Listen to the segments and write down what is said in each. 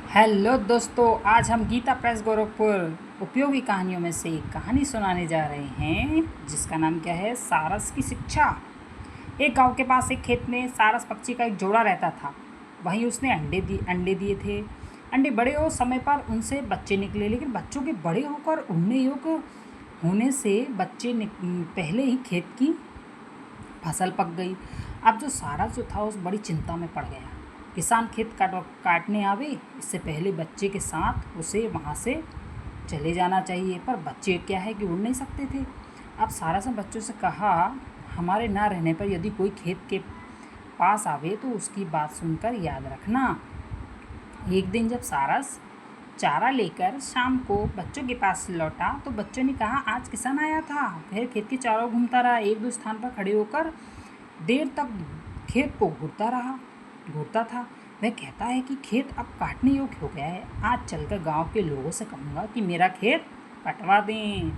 Hello दोस्तों, आज हम गीता प्रेस गोरखपुर उपयोगी कहानियों में से एक कहानी सुनाने जा रहे हैं जिसका नाम क्या है, सारस की शिक्षा। एक गांव के पास एक खेत में सारस पक्षी का एक जोड़ा रहता था। वहीं उसने अंडे दिए थे। अंडे बड़े हो समय पर उनसे बच्चे निकले, लेकिन बच्चों के बड़े होकर उड़ने योग्य होने से पहले ही खेत की फसल पक गई। अब जो सारस जो था उस बड़ी चिंता में पड़ गया। किसान खेत काटने आवे इससे पहले बच्चे के साथ उसे वहाँ से चले जाना चाहिए, पर बच्चे क्या है कि उड़ नहीं सकते थे। अब सारस ने बच्चों से कहा, हमारे ना रहने पर यदि कोई खेत के पास आवे तो उसकी बात सुनकर याद रखना। एक दिन जब सारस चारा लेकर शाम को बच्चों के पास लौटा तो बच्चों ने कहा, आज किसान आया था। वह खेत के चारों घूमता रहा, एक दो स्थान पर खड़े होकर देर तक खेत को घूरता था। वह कहता है कि खेत अब काटने योग्य हो गया है। आज चलकर गांव के लोगों से कहूँगा कि मेरा खेत कटवा दें।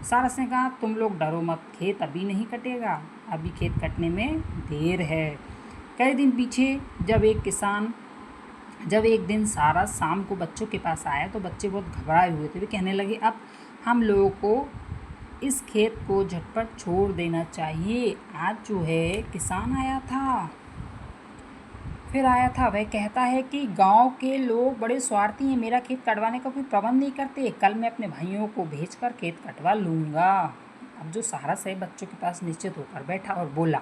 सारस ने कहा, तुम लोग डरो मत, खेत अभी नहीं कटेगा, अभी खेत कटने में देर है। कई दिन पीछे जब एक दिन सारस शाम को बच्चों के पास आया तो बच्चे बहुत घबराए हुए थे। वे कहने लगे, अब हम लोगों को इस खेत को झटपट छोड़ देना चाहिए। आज जो है किसान आया था, वह कहता है कि गांव के लोग बड़े स्वार्थी हैं, मेरा खेत कटवाने का कोई प्रबंध नहीं करते। कल मैं अपने भाइयों को भेजकर खेत कटवा लूँगा। अब जो सारस है बच्चों के पास निश्चित होकर बैठा और बोला,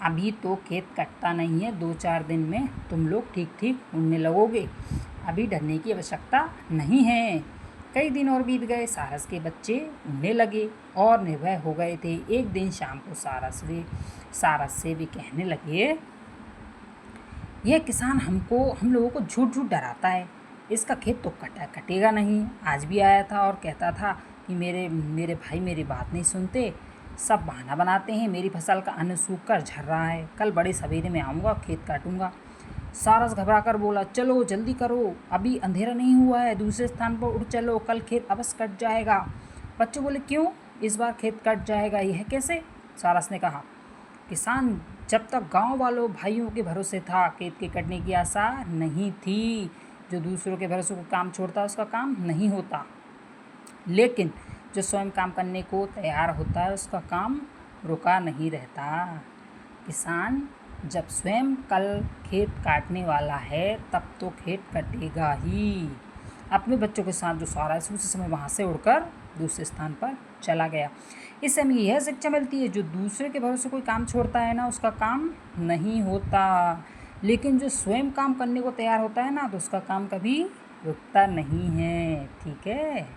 अभी तो खेत कटता नहीं है, 2-4 दिन में तुम लोग ठीक ठीक उड़ने लगोगे, अभी डरने की आवश्यकता नहीं है। कई दिन और बीत गए, सारस के बच्चे उड़ने लगे और निर्भय हो गए थे। एक दिन शाम को सारस से भी कहने लगे, यह किसान हम लोगों को झूठ झूठ डराता है, इसका खेत तो कटेगा नहीं। आज भी आया था और कहता था कि मेरे भाई मेरी बात नहीं सुनते, सब बहाना बनाते हैं, मेरी फसल का अन्न सूख कर झर रहा है, कल बड़े सवेरे में आऊँगा, खेत काटूँगा। सारस घबरा कर बोला, चलो जल्दी करो, अभी अंधेरा नहीं हुआ है, दूसरे स्थान पर उड़ चलो, कल खेत अवश्य कट जाएगा। बच्चे बोले, क्यों इस बार खेत कट जाएगा, यह कैसे? सारस ने कहा, किसान जब तक गांव वालों भाइयों के भरोसे था, खेत के कटने की आशा नहीं थी। जो दूसरों के भरोसे को काम छोड़ता है उसका काम नहीं होता, लेकिन जो स्वयं काम करने को तैयार होता है उसका काम रुका नहीं रहता। किसान जब स्वयं कल खेत काटने वाला है तब तो खेत कटेगा ही। अपने बच्चों के साथ जो सारस उसी समय वहाँ से उड़कर दूसरे स्थान पर चला गया। इससे हमें यह शिक्षा मिलती है, जो दूसरे के भरोसे कोई काम छोड़ता है ना, उसका काम नहीं होता, लेकिन जो स्वयं काम करने को तैयार होता है ना, तो उसका काम कभी रुकता नहीं है। ठीक है।